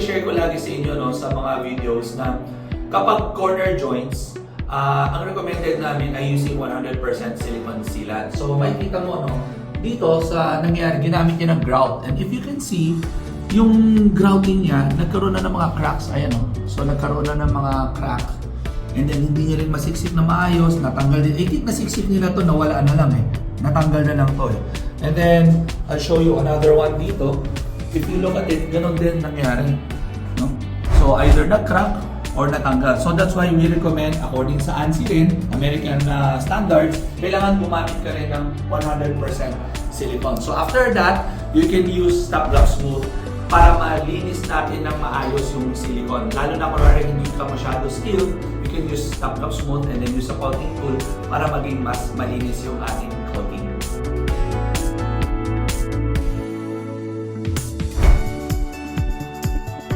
share ko lagi sa inyo no, sa mga videos na kapag corner joints, ang recommended namin ay using 100% silicone sealant. So makikita mo no, dito sa nangyari, ginamit niya ng grout. And if you can see, yung grouting niya, nagkaroon na ng mga cracks. Ayan o. So nagkaroon na ng mga crack. And then hindi niya rin masiksik na maayos, natanggal din. I think nasiksik nila to, nawala na lang eh. Natanggal na lang to eh. And then, I'll show you another one dito. If you look at it, ganun din nangyari. No? So either nag-crack or natanggal. So that's why we recommend, according sa ANSI rin, American standards, kailangan gumamit ka rin ng 100% silicone. So after that, you can use Stop Drop Smooth para malinis natin ng maayos yung silicone. Lalo na kung hindi ka masyado skilled, you can use Stop Drop Smooth and then use a coating tool para maging mas malinis yung ating coating.